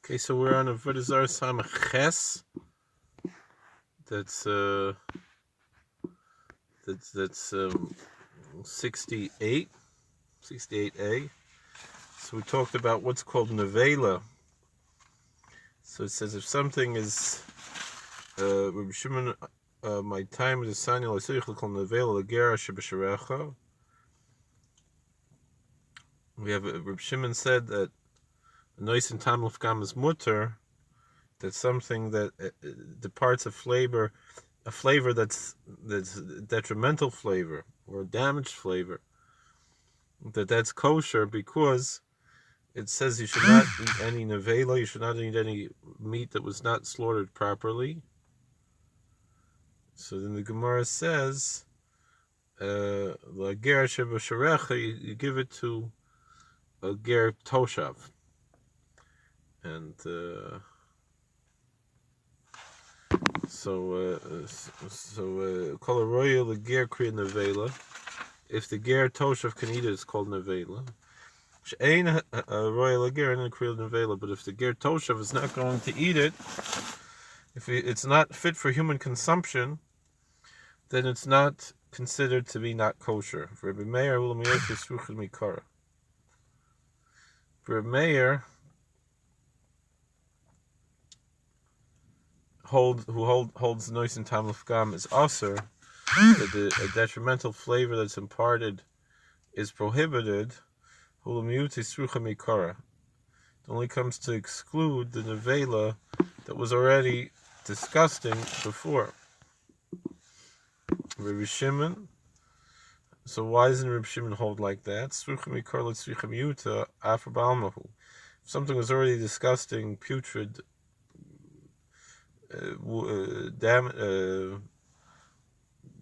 Okay, so we're on Avodah Zarah Samach Ches. That's 68, 68a. So we talked about what's called nevela. So it says if something is Rabbi Shimon, my time is a sani l'seichel called nevela l'gera sheb'sharecha. We have Rabbi Shimon said that a nois and tam l'fgam is mutter. That's something that departs a flavor that's detrimental flavor or damaged flavor, that's kosher because it says you should not eat any nevela, you should not eat any meat that was not slaughtered properly. So then the Gemara says, la ger sheb'sharecha, you give it to a ger toshav, and kol haroya l'ger kriya nevela. If the ger toshav can eat it, it's called nevela. She'ein haroya l'ger and kriya nevela. But if the ger toshav is not going to eat it, if it's not fit for human consumption, then it's not considered to be not kosher. For Rabbi Meir, holds nois and tam l'fgam is aser, that a detrimental flavor that's imparted is prohibited. It only comes to exclude the nevela that was already disgusting before. Rabbi Shimon. So why doesn't Rabbi Shimon hold like that? If something was already disgusting, putrid,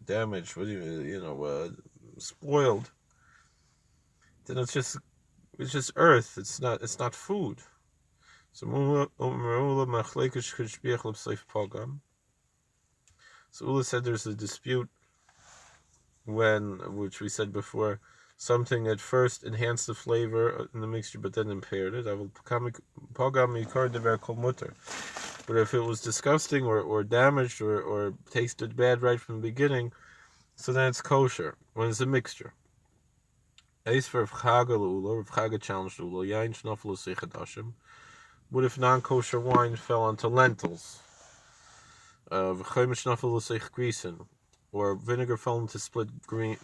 damaged, spoiled, then it's just earth. It's not food. So Ula said there's a dispute which we said before, something at first enhanced the flavor in the mixture but then impaired it. But if it was disgusting or damaged or tasted bad right from the beginning, so then it's kosher when it's a mixture. Ace for Rav Chaga challenged Ula. What if non-kosher wine fell onto lentils? Or vinegar fell into split green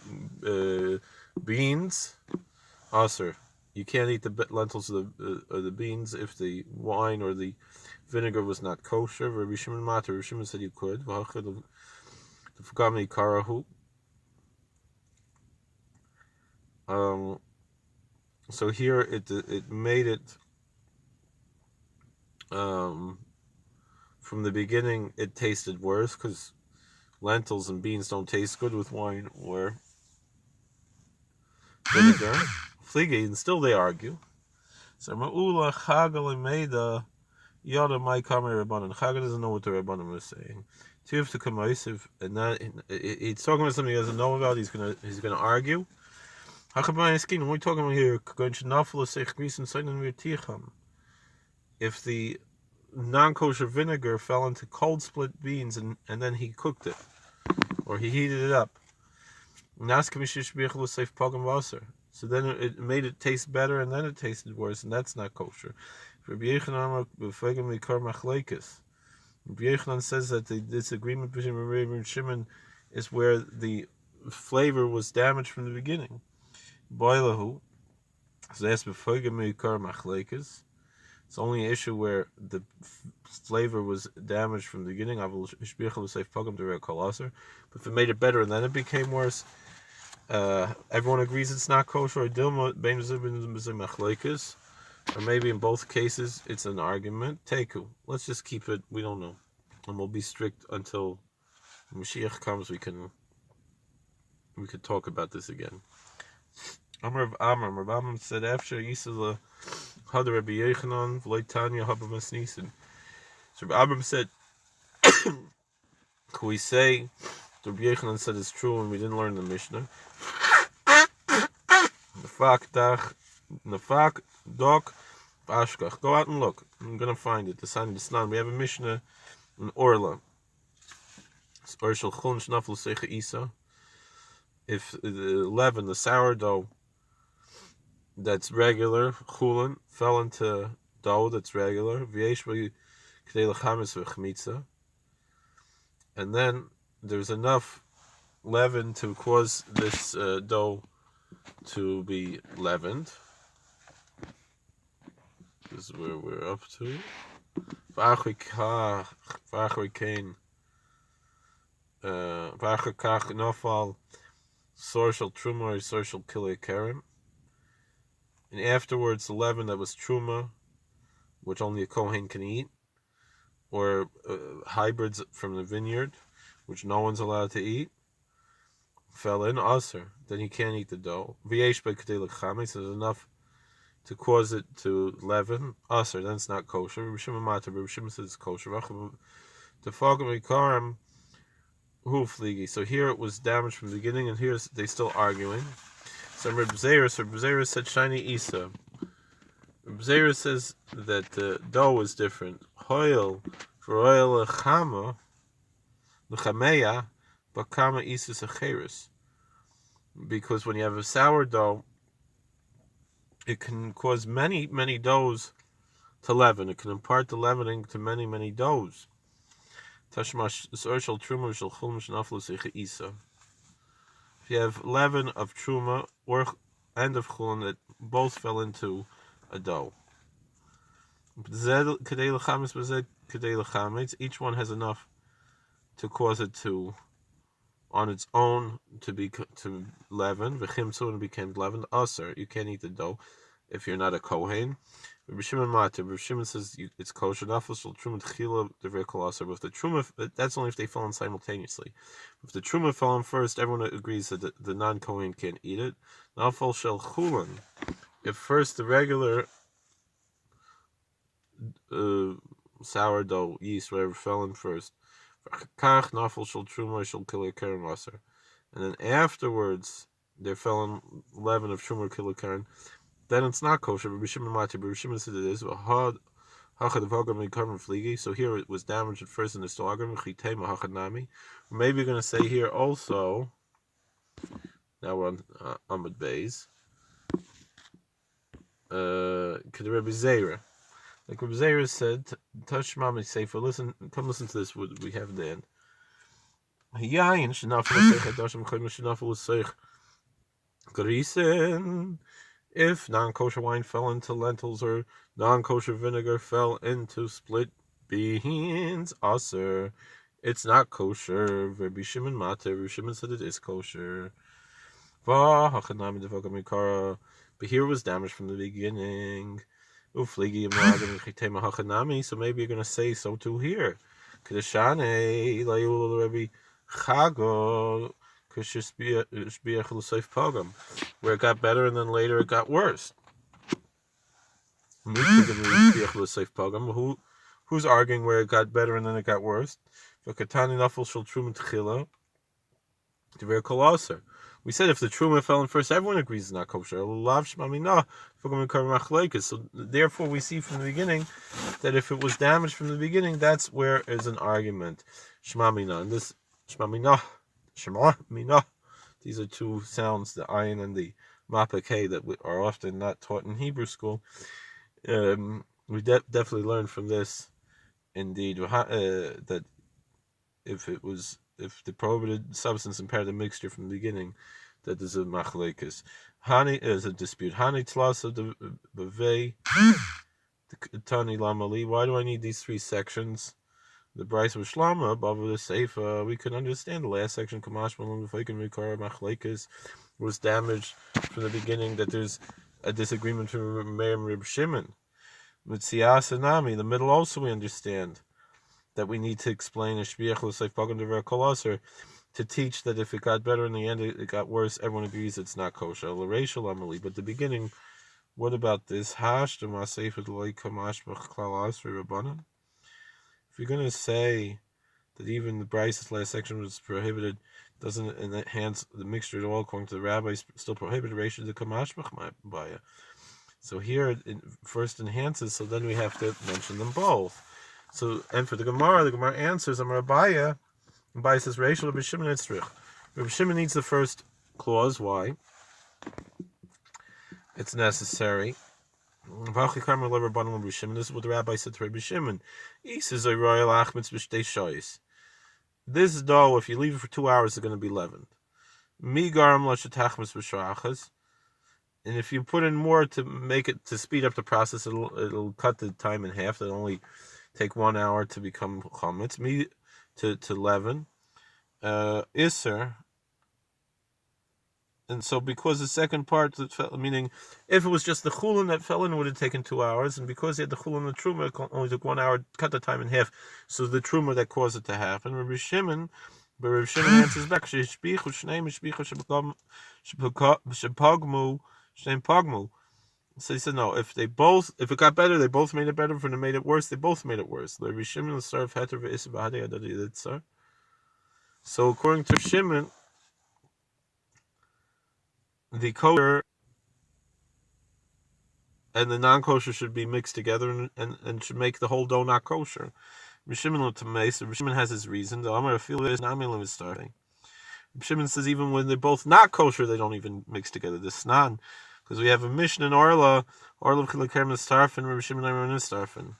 beans. Aser, you can't eat the lentils or the beans if the wine or the vinegar was not kosher. Rabbi Shimon Rabbi Shimon said you could. So here it made it from the beginning it tasted worse because lentils and beans don't taste good with wine or vinegar. Flige, and still they argue. So Ma'ula Chagal Meida Yada Mai Kamer Rabbanan. Chagal doesn't know what the Rabbanan is saying. Tiv to Kamaisiv, and that he's talking about something he doesn't know about. He's gonna argue. When we're talking about here, if the non-kosher vinegar fell into cold split beans and then he cooked it or he heated it up, so then it made it taste better and then it tasted worse, and that's not kosher. Rabbi Yochanan says that the disagreement between Rabbi and Shimon is where the flavor was damaged from the beginning. Boilahu, so that's it's only an issue where the flavor was damaged from the beginning. But if it made it better and then it became worse, everyone agrees it's not kosher. Or maybe in both cases it's an argument. Teku. Let's just keep it. We don't know, and we'll be strict until Mashiach comes. We could talk about this again. Rav Amram said after Yisrael had Rabbi Yochanan v'loitanya habamas nisin. So Rav Amram said, "Can we say Rabbi Yochanan said it's true and we didn't learn the Mishnah? Nafak dok Ashkach, go out and look. I'm going to find it. The sign of the Snan. We have a Mishnah in Orla. If the leaven, the sourdough that's regular, chulin, fell into dough that's regular, and then there's enough leaven to cause this dough to be leavened. This is where we're up to. Nafal social truma or social kilei kerem. And afterwards, the leaven that was truma, which only a kohen can eat, or hybrids from the vineyard, which no one's allowed to eat, fell in aser. Then he can't eat the dough. V'yesh b'kedei l'chametz, there's enough to cause it to leaven aser. Then it's not kosher. Rabbi Shimon Matar, Rabbi Shimon says it's kosher. The fogam ikarim hu fligi. So here it was damaged from the beginning, and here they still arguing. So Rabbi Zera said shiny isa. Rabbi Zera says that the dough is different. Hoil for oil lechama lechameya bakama isus acheris. Because when you have a sourdough, it can cause many doughs to leaven. It can impart the leavening to many doughs. Tashmash social truma shel chulm shnaflu secha isa. If you have leaven of truma or and of chulin that both fell into a dough, each one has enough to cause it to, on its own, to leaven. V'chimtzu, and it became leavened. Aser, you can't eat the dough if you're not a kohen. Rabbi Shimon Matar, Rabbi Shimon says it's kosher. Nafal shel truma tchila devrei kol aser. But if the truma, that's only if they fell in simultaneously. If the truma fell in first, everyone agrees that the non-kohen can't eat it. Nafal shel chulin, if first the regular sourdough yeast, whatever, fell in first, kach nafal shel truma shel kilei keren aser, and then afterwards there fell in leaven of truma kilei keren, then it's not kosher. Rabbi Shimon Matar, Rabbi Shimon said it is. So here it was damaged at first, and it's still arguing. Maybe you're going to say here also. Now we're on Amud Beis. Rabbi Zera, like Rabbi Zera said, touch Mami Sefer. Listen, come listen to this. What we have at the end. If non-kosher wine fell into lentils or non-kosher vinegar fell into split beans, aser, it's not kosher. Rabbi Shimon Matar, Rabbi Shimon said it is kosher. But here it was damaged from the beginning. So maybe you're going to say so too here. Where it got better and then later it got worse. Who's arguing where it got better and then it got worse? We said if the truma fell in first, everyone agrees it's not kosher. So therefore we see from the beginning that if it was damaged from the beginning, that's where is an argument. Shema mina. And this Shema mina, Shema mina. These are two sounds, the ayin and the mapakeh, that are often not taught in Hebrew school. We definitely learned from this, indeed, that if the prohibited substance impaired the mixture from the beginning, that there's a machlekes. Hani is a dispute. Hani tlasa de bevei tani lamali. Why do I need these three sections? The Bryce of Shlama above the Seifa, we can understand the last section. Kamash Malon V'Feikin Mikar Machlekes was damaged from the beginning. That there's a disagreement between Meir and Reb Shimon. Mitzias and Nami, the middle also we understand that we need to explain a Shbiach L'Seif Pagam Dever Kol Aser to teach that if it got better in the end, it got worse. Everyone agrees it's not kosher. L'Reishal Amali, but the beginning. What about this? Hash the Maseifa L'Lei Kamash B'Klal Asri Rabbanan. If you're going to say that even the Bryce's last section was prohibited, doesn't enhance the mixture at all, according to the rabbis, still prohibited, Reisha the Kamash B'Baya. So here it first enhances, so then we have to mention them both. So, and for the Gemara answers, Amar Abaya says, Reish Rabbi Shimon Etzrich. Rabbi Shimon needs the first clause. Why? It's necessary. This is what the rabbi said to Rabbi Shimon. This dough, if you leave it for 2 hours, is going to be leavened. And if you put in more to make it, to speed up the process, it'll cut the time in half. It'll only take 1 hour to become chametz, to leaven. Isser. And so, because the second part, meaning if it was just the chulin that fell in, it would have taken 2 hours, and because he had the chulin and the truma, it only took 1 hour, cut the time in half. So the truma that caused it to happen. Rabbi Shimon answers back, so he said, no, if it got better, they both made it better. If it made it worse, they both made it worse. So according to Shimon, the kosher and the non-kosher should be mixed together and should make the whole dough not kosher. Shimon has his reason. The Amar Afil is Namilim is starting. Shimon says even when they're both not kosher, they don't even mix together. The snan, because we have a Mishnah in Orla of Chilakerm is Starfin, Rabbi Shimon is Starfin.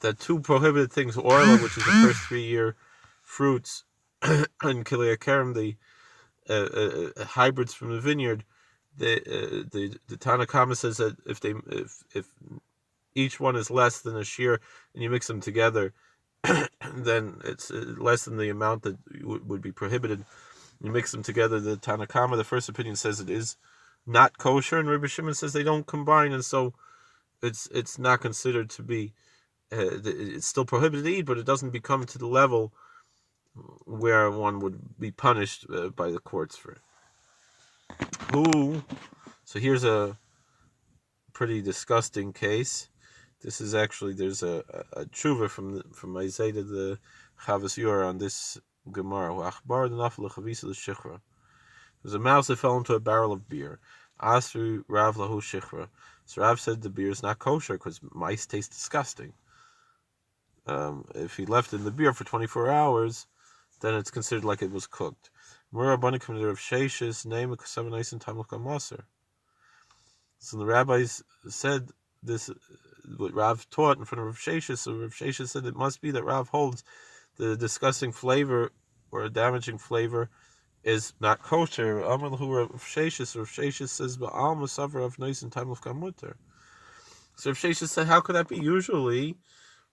That two prohibited things, Orla, which is the first 3-year fruits, and Chilakerm, the hybrids from the vineyard. The Tanakama says that if each one is less than a shear and you mix them together, then it's less than the amount that would be prohibited. You mix them together. The Tanakama, the first opinion, says it is not kosher, and Rabbi Shimon says they don't combine, and so it's not considered to be. It's still prohibited to eat, but it doesn't become to the level where one would be punished by the courts for it. So here's a pretty disgusting case. This is actually, there's a tshuva from Isaiah the Chavas Yor on this Gemara. There's a mouse that fell into a barrel of beer. Asru Rav lahu shichra. So Rav said the beer is not kosher because mice taste disgusting. If he left in the beer for 24 hours, then it's considered like it was cooked. So the rabbis said this, what Rav taught in front of Rav Sheshes. So Rav Sheshes said it must be that Rav holds the disgusting flavor or a damaging flavor is not kosher. Amar lahu Rav Sheshes says ba'al masavar of nice and time of kamuter. So Rav Sheshes said, how could that be? Usually,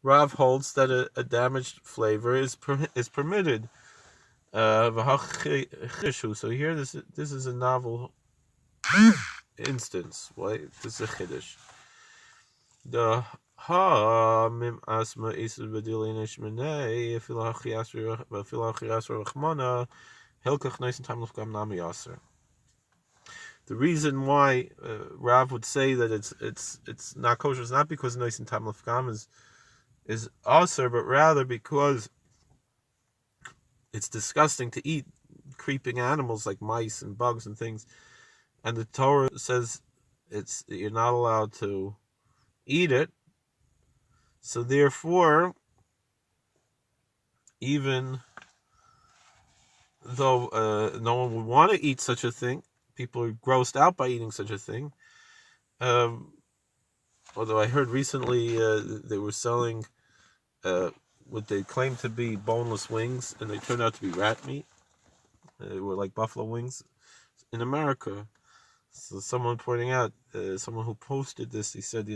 Rav holds that a damaged flavor is permitted. So here, this is a novel instance. Why? This is a chiddush. The mim asma isur b'dilinish menei filachi asur rachmana helkach nice and time lefgam nami aser. The reason why Rav would say that it's not kosher is not because nice and time lefgam is aser, but rather because it's disgusting to eat creeping animals like mice and bugs and things, and the Torah says you're not allowed to eat it. So therefore, even though no one would want to eat such a thing, people are grossed out by eating such a thing. Although I heard recently they were selling what they claim to be boneless wings, and they turned out to be rat meat. They were like buffalo wings in America. So someone pointing out, someone who posted this, he said,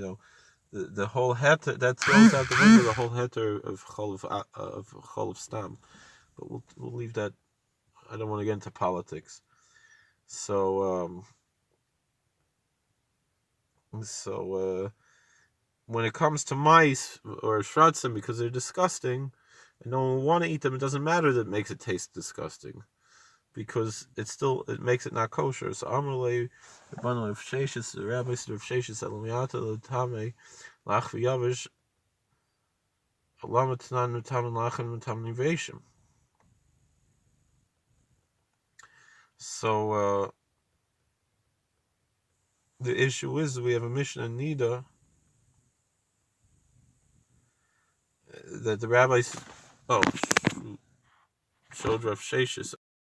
the whole heter that throws out the window the whole heter of chol stam. But we'll leave that. I don't want to get into politics. So when it comes to mice or shratzim, because they're disgusting and no one will want to eat them, it doesn't matter that it makes it taste disgusting, because it makes it not kosher. So Amalei, the bundle of Sheshes, the rabbi said of Sheshes, Elamiata, the Tame, Lach v'Yavish, Alamatanan, Nutaman Lachan, Nutaman Nivashim. So the issue is we have a Mishnah Nida that the rabbis showed Rav Sheshis